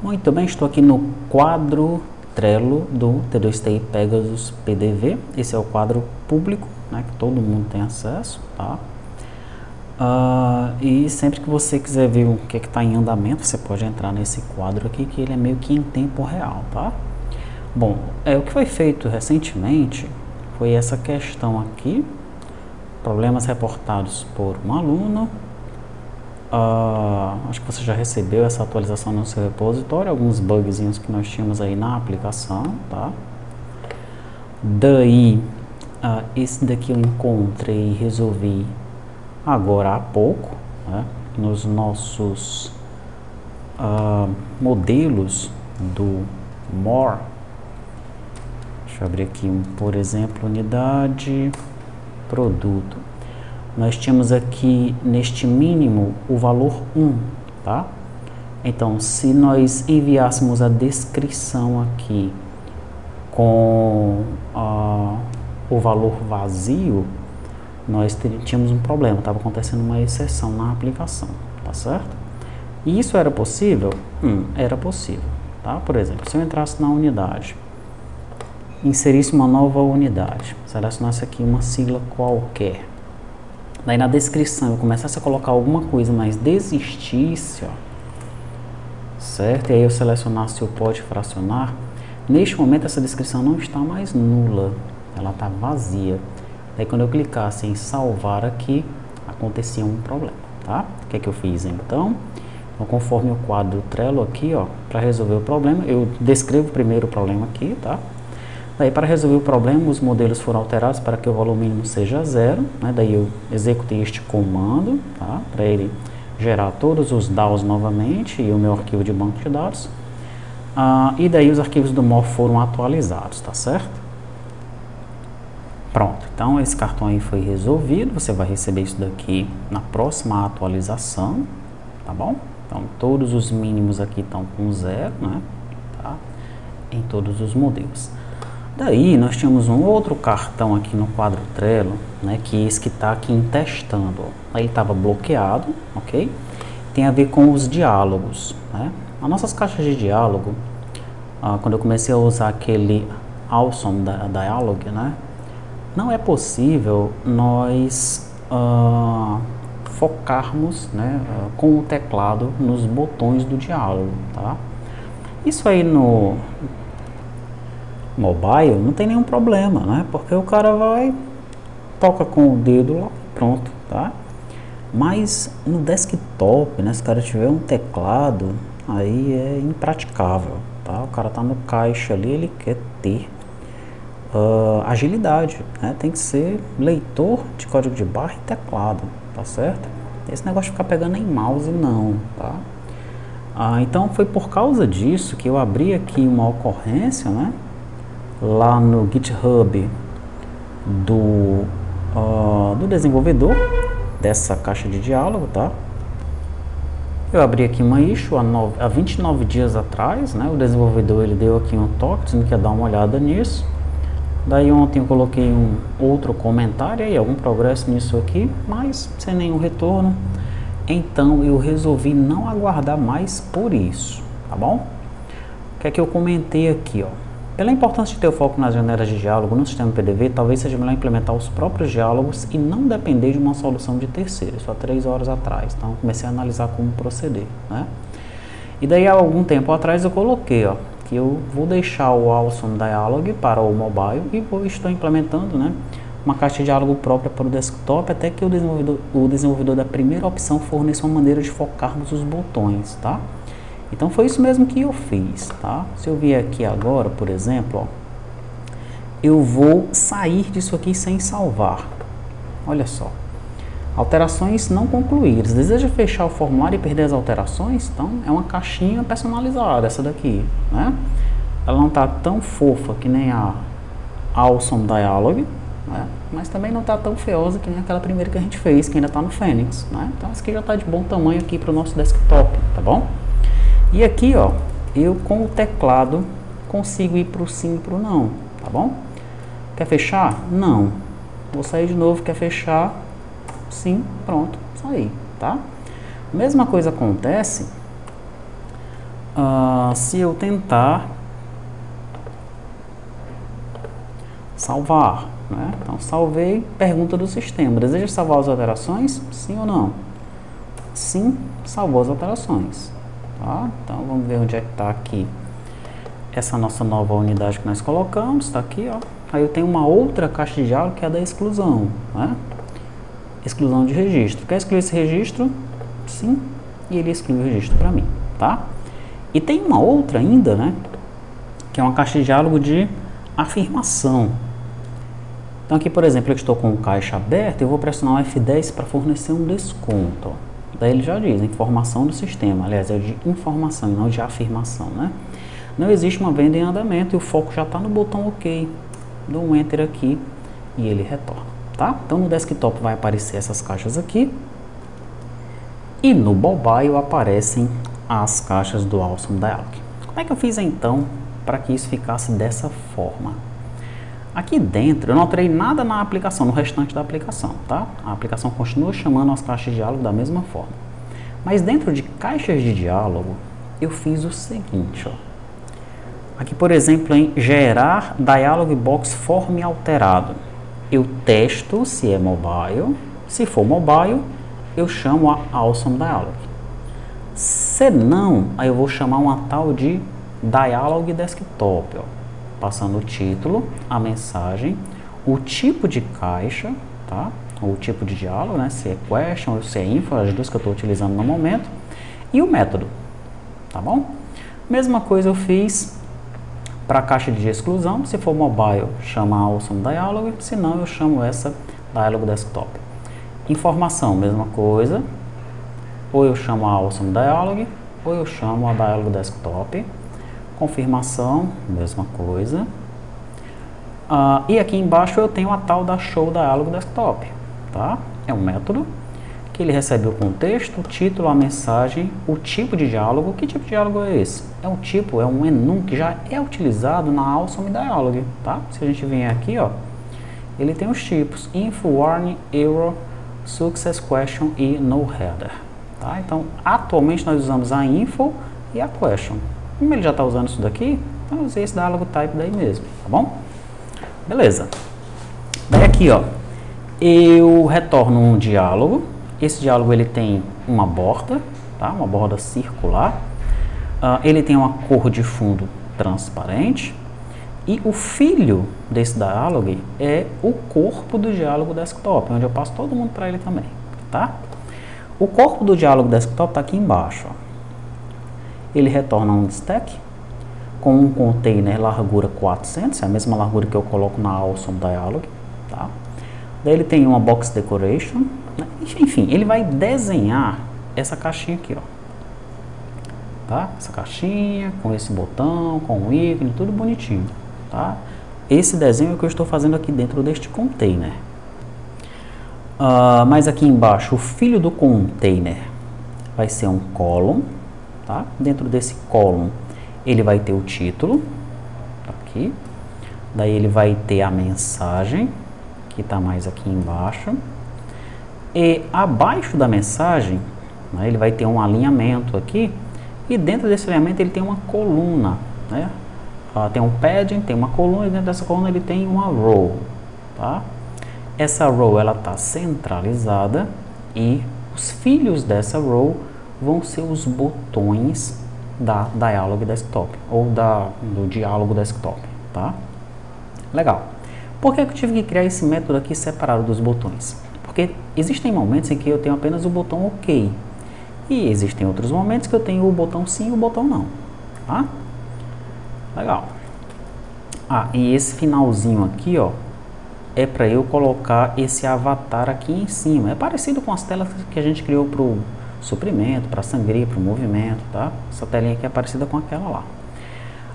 Muito bem, estou aqui no quadro Trello do T2TI Pegasus PDV. Esse é o quadro público, né, que todo mundo tem acesso, tá? E sempre que você quiser ver o que está em andamento, você pode entrar nesse quadro aqui, que ele é meio que em tempo real, tá? Bom, o que foi feito recentemente foi essa questão aqui, problemas reportados por um aluno. Acho que você já recebeu essa atualização no seu repositório, alguns bugzinhos que nós tínhamos aí na aplicação, tá? Daí, esse daqui eu encontrei e resolvi agora há pouco, né? Nos nossos modelos do More. Deixa eu abrir aqui, por exemplo, unidade, produto. Nós tínhamos aqui neste mínimo o valor 1, tá? Então, se nós enviássemos a descrição aqui com o valor vazio, nós tínhamos um problema, estava acontecendo uma exceção na aplicação, tá certo? E isso era possível? Era possível, tá? Por exemplo, se eu entrasse na unidade, inserisse uma nova unidade, selecionasse aqui uma sigla qualquer, daí na descrição eu começasse a colocar alguma coisa, mas desistisse, ó, certo? E aí eu selecionasse o pode fracionar, neste momento essa descrição não está mais nula, ela está vazia. Daí quando eu clicasse em salvar aqui, acontecia um problema, tá? O que é que eu fiz então? Então, conforme o quadro Trello aqui, ó, para resolver o problema, eu descrevo primeiro o problema aqui, tá? Daí, para resolver o problema, os modelos foram alterados para que o valor mínimo seja 0, né? Daí eu executei este comando, tá? Para ele gerar todos os DAOs novamente e o meu arquivo de banco de dados. E daí os arquivos do MOR foram atualizados, tá certo? Pronto, então esse cartão aí foi resolvido, você vai receber isso daqui na próxima atualização, tá bom? Então todos os mínimos aqui estão com 0, né? Tá? Em todos os modelos. Daí nós tínhamos um outro cartão aqui no quadro Trello, né, que é esse que está aqui em testando. Aí ele estava bloqueado, ok? Tem a ver com os diálogos, né? As nossas caixas de diálogo, quando eu comecei a usar aquele Awesome Dialog, né, não é possível nós focarmos, né, com o teclado nos botões do diálogo, tá? Isso aí no mobile não tem nenhum problema, né? Porque o cara vai, toca com o dedo lá, pronto, tá? Mas no desktop, né? Se o cara tiver um teclado, aí é impraticável, tá? O cara tá no caixa ali, ele quer ter agilidade, né? Tem que ser leitor de código de barra e teclado, tá certo? Esse negócio de ficar pegando em mouse, não, tá? Então foi por causa disso que eu abri aqui uma ocorrência, né? Lá no GitHub do desenvolvedor dessa caixa de diálogo, tá? Eu abri aqui uma issue há 29 dias atrás, né? O desenvolvedor ele deu aqui um toque, dizendo que ia dar uma olhada nisso. Daí ontem eu coloquei um outro comentário aí, algum progresso nisso aqui, mas sem nenhum retorno. Então eu resolvi não aguardar mais por isso, tá bom? O que é que eu comentei aqui, ó? Pela importância de ter o foco nas janelas de diálogo no sistema PDV, talvez seja melhor implementar os próprios diálogos e não depender de uma solução de terceiro. Isso há 3 horas atrás, então comecei a analisar como proceder, né? E daí há algum tempo atrás eu coloquei, ó, que eu vou deixar o Awesome Dialog para o mobile e estou implementando, né, uma caixa de diálogo própria para o desktop até que o desenvolvedor da primeira opção forneça uma maneira de focarmos os botões, tá? Então foi isso mesmo que eu fiz, tá? Se eu vier aqui agora, por exemplo, ó, eu vou sair disso aqui sem salvar. Olha só. Alterações não concluídas. Deseja fechar o formulário e perder as alterações? Então é uma caixinha personalizada essa daqui, né? Ela não está tão fofa que nem a Awesome Dialog, né? Mas também não está tão feiosa que nem aquela primeira que a gente fez, que ainda está no Phoenix, né? Então essa aqui já está de bom tamanho aqui para o nosso desktop, tá bom? E aqui, ó, eu com o teclado consigo ir para o sim e para o não, tá bom? Quer fechar? Não. Vou sair de novo, quer fechar? Sim, pronto, saí, tá? Mesma coisa acontece Se eu tentar salvar, né? Então salvei, pergunta do sistema, deseja salvar as alterações? Sim ou não? Sim, salvou as alterações, tá? Então vamos ver onde é que está aqui essa nossa nova unidade que nós colocamos, está aqui, ó. Aí eu tenho uma outra caixa de diálogo que é a da exclusão, né? Exclusão de registro. Quer excluir esse registro? Sim, e ele exclui o registro para mim, tá? E tem uma outra ainda, né? Que é uma caixa de diálogo de afirmação. Então aqui, por exemplo, eu estou com o caixa aberto, eu vou pressionar o F10 para fornecer um desconto. Daí ele já diz, informação do sistema, aliás, é de informação e não de afirmação, né? Não existe uma venda em andamento e o foco já está no botão OK. Dou um Enter aqui e ele retorna, tá? Então no desktop vai aparecer essas caixas aqui e no mobile aparecem as caixas do Awesome Dialog. Como é que eu fiz então para que isso ficasse dessa forma? Aqui dentro eu não alterei nada na aplicação, no restante da aplicação, tá? A aplicação continua chamando as caixas de diálogo da mesma forma. Mas dentro de caixas de diálogo eu fiz o seguinte, ó. Aqui, por exemplo, em gerar dialog box form alterado, eu testo se é mobile. Se for mobile, eu chamo a Awesome Dialog. Se não, aí eu vou chamar uma tal de dialog desktop, ó, passando o título, a mensagem, o tipo de caixa, tá? O tipo de diálogo, né? Se é question ou se é info, as duas que eu estou utilizando no momento, e o método, tá bom? Mesma coisa eu fiz para a caixa de exclusão. Se for mobile, chama Awesome Dialog, se não, eu chamo essa Dialog Desktop. Informação, mesma coisa, ou eu chamo a Awesome Dialog, ou eu chamo a Dialog Desktop. Confirmação, mesma coisa. E aqui embaixo eu tenho a tal da Show Dialog Desktop, tá? É um método que ele recebe o contexto, o título, a mensagem, o tipo de diálogo. Que tipo de diálogo é esse? É um tipo, é um enum que já é utilizado na Awesome Dialog, tá? Se a gente vier aqui, ó, ele tem os tipos info, warning, error, success question e no header, tá? Então, atualmente nós usamos a info e a question. Como ele já está usando isso daqui, então eu usei esse diálogo type daí mesmo, tá bom? Beleza. Daí aqui, ó, eu retorno um diálogo. Esse diálogo ele tem uma borda, tá? Uma borda circular. Ele tem uma cor de fundo transparente. E o filho desse diálogo é o corpo do diálogo desktop, onde eu passo todo mundo para ele também, tá? O corpo do diálogo desktop está aqui embaixo, ó. Ele retorna um stack com um container largura 400, é a mesma largura que eu coloco na Awesome Dialog, tá? Daí ele tem uma box decoration, né? Enfim, ele vai desenhar essa caixinha aqui, ó, tá? Essa caixinha com esse botão, com o ícone, tudo bonitinho, tá? Esse desenho é o que eu estou fazendo aqui dentro deste container. Mas aqui embaixo, o filho do container vai ser um column, tá? Dentro desse column, ele vai ter o título, tá aqui. Daí ele vai ter a mensagem, que está mais aqui embaixo. E abaixo da mensagem, né, ele vai ter um alinhamento aqui. E dentro desse alinhamento ele tem uma coluna, né? Tem um padding, tem uma coluna, e dentro dessa coluna ele tem uma row, tá? Essa row ela está centralizada e os filhos dessa row vão ser os botões da Dialog Desktop ou do diálogo desktop, tá? Legal. Por que eu tive que criar esse método aqui separado dos botões? Porque existem momentos em que eu tenho apenas o botão OK e existem outros momentos que eu tenho o botão sim e o botão não, tá? Legal. E esse finalzinho aqui, ó, é para eu colocar esse avatar aqui em cima. É parecido com as telas que a gente criou para o suprimento, para sangria, para o movimento, tá? Essa telinha aqui é parecida com aquela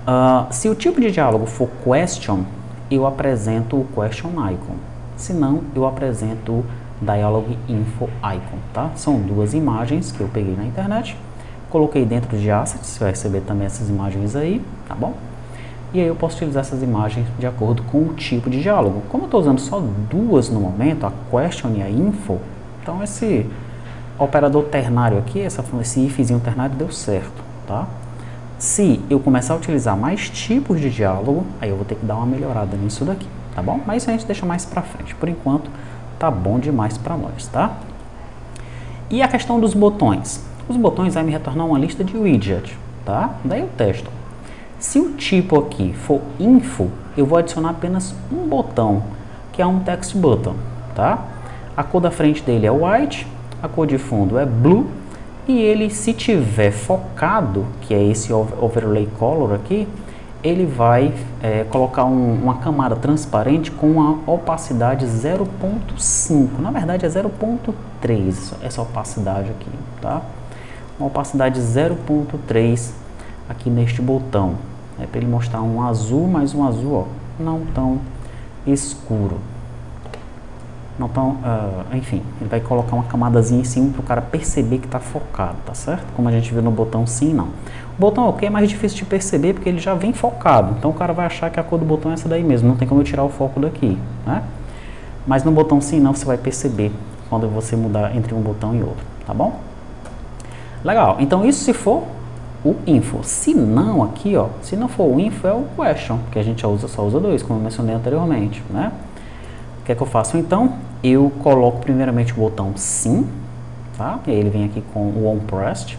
lá. Se o tipo de diálogo for question, eu apresento o question icon. Se não, eu apresento o dialog info icon, tá? São duas imagens que eu peguei na internet, coloquei dentro de assets, você vai receber também essas imagens aí, tá bom? E aí eu posso utilizar essas imagens de acordo com o tipo de diálogo. Como eu estou usando só duas no momento, a question e a info, então esse operador ternário aqui, esse ifzinho ternário deu certo, tá? Se eu começar a utilizar mais tipos de diálogo, aí eu vou ter que dar uma melhorada nisso daqui, tá bom? Mas isso a gente deixa mais pra frente. Por enquanto, tá bom demais pra nós, tá? E a questão dos botões. Os botões vai me retornar uma lista de widget, tá? Daí eu testo. Se o tipo aqui for info, eu vou adicionar apenas um botão, que é um text button, tá? A cor da frente dele é white, a cor de fundo é blue, e ele, se tiver focado, que é esse overlay color aqui, ele vai colocar uma camada transparente com a opacidade 0.5. Na verdade é 0.3 essa opacidade aqui, tá? Uma opacidade 0.3 aqui neste botão. É para ele mostrar um azul, mas um azul, ó, não tão escuro. Não tão, enfim, ele vai colocar uma camadazinha em cima para o cara perceber que está focado, tá certo? Como a gente viu no botão sim, não. O botão OK é mais difícil de perceber porque ele já vem focado. Então o cara vai achar que a cor do botão é essa daí mesmo, não tem como eu tirar o foco daqui, né? Mas no botão sim, não, você vai perceber quando você mudar entre um botão e outro, tá bom? Legal, então isso se for o info. Se não aqui, ó, se não for o info é o question, que a gente só usa dois, como eu mencionei anteriormente, né? O que é que eu faço então? Eu coloco primeiramente o botão sim, tá? E aí ele vem aqui com o onPressed.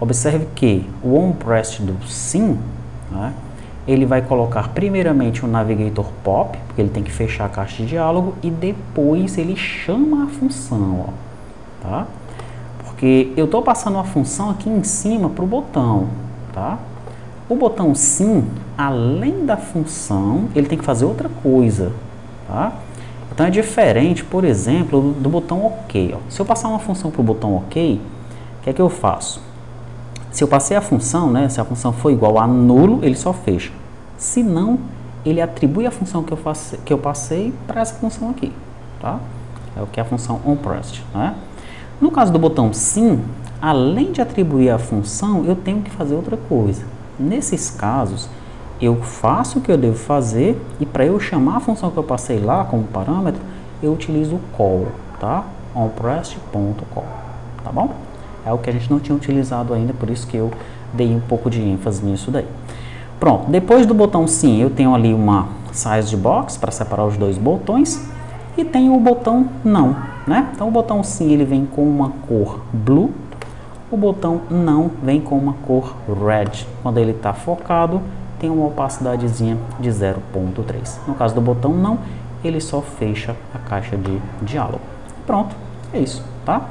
Observe que o onPressed do sim, né, ele vai colocar primeiramente o navigator pop, porque ele tem que fechar a caixa de diálogo, e depois ele chama a função, ó, tá? Porque eu estou passando uma função aqui em cima para o botão, tá? O botão sim, além da função, ele tem que fazer outra coisa, tá? Então é diferente, por exemplo, do botão OK. Ó. Se eu passar uma função para o botão OK, o que é que eu faço? Se eu passei a função, né, se a função for igual a nulo, ele só fecha. Se não, ele atribui a função que eu passei para essa função aqui. Tá? É o que é a função onPressed. Né? No caso do botão sim, além de atribuir a função, eu tenho que fazer outra coisa. Nesses casos, eu faço o que eu devo fazer e para eu chamar a função que eu passei lá como parâmetro, eu utilizo o call, tá? onPressed.call, tá bom? É o que a gente não tinha utilizado ainda, por isso que eu dei um pouco de ênfase nisso daí. Pronto, depois do botão sim, eu tenho ali uma size box para separar os dois botões e tenho o botão não, né? Então o botão sim ele vem com uma cor blue, o botão não vem com uma cor red. Quando ele está focado, tem uma opacidadezinha de 0.3. No caso do botão não, ele só fecha a caixa de diálogo. Pronto, é isso, tá?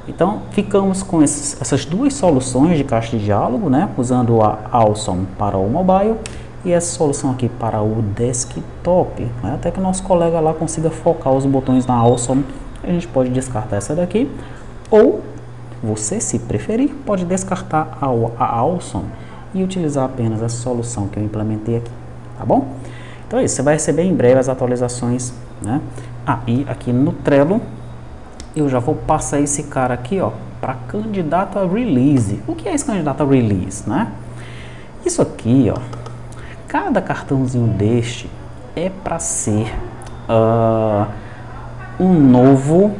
Então, ficamos com essas duas soluções de caixa de diálogo, né? Usando a Awesome para o mobile e essa solução aqui para o desktop. Né? Até que o nosso colega lá consiga focar os botões na Awesome, a gente pode descartar essa daqui. Ou, você, se preferir, pode descartar a Awesome e utilizar apenas a solução que eu implementei aqui, tá bom? Então é isso, você vai receber em breve as atualizações, né? E aqui no Trello, eu já vou passar esse cara aqui, ó, para candidato a release. O que é esse candidato a release, né? Isso aqui, ó, cada cartãozinho deste é para ser um novo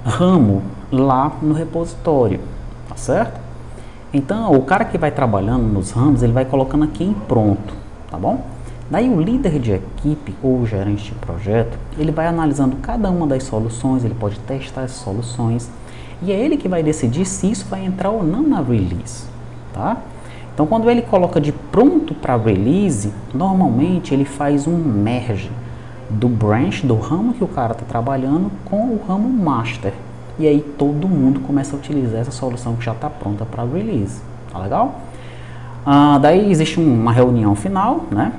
ramo lá no repositório, tá certo? Então, o cara que vai trabalhando nos ramos, ele vai colocando aqui em pronto, tá bom? Daí o líder de equipe ou o gerente de projeto, ele vai analisando cada uma das soluções, ele pode testar as soluções e é ele que vai decidir se isso vai entrar ou não na release, tá? Então, quando ele coloca de pronto para release, normalmente ele faz um merge do branch, do ramo que o cara está trabalhando com o ramo master. E aí todo mundo começa a utilizar essa solução que já está pronta para release, tá legal? Daí existe uma reunião final, né?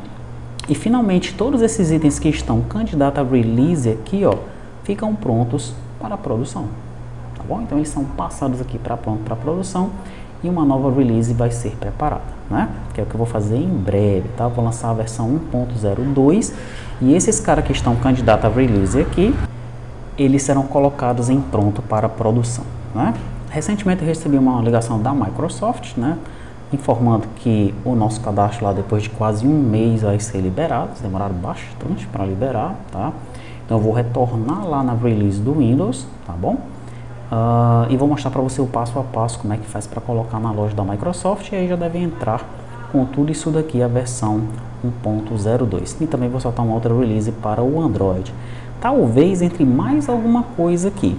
E finalmente todos esses itens que estão candidatos a release aqui, ó, ficam prontos para a produção, tá bom? Então eles são passados aqui para pronto para produção e uma nova release vai ser preparada, né? Que é o que eu vou fazer em breve, tá? Eu vou lançar a versão 1.02 e esses caras que estão candidatos a release aqui, eles serão colocados em pronto para produção, né? Recentemente eu recebi uma ligação da Microsoft, né? Informando que o nosso cadastro lá depois de quase um mês vai ser liberado, eles demoraram bastante para liberar, tá? Então eu vou retornar lá na release do Windows, tá bom? e vou mostrar para você o passo a passo como é que faz para colocar na loja da Microsoft, e aí já deve entrar com tudo isso daqui, a versão 1.02. E também vou soltar uma outra release para o Android. Talvez entre mais alguma coisa aqui,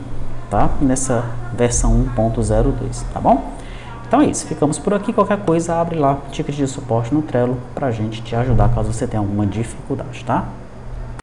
tá? Nessa versão 1.02, tá bom? Então é isso, ficamos por aqui. Qualquer coisa, abre lá, ticket de suporte no Trello pra gente te ajudar caso você tenha alguma dificuldade, tá?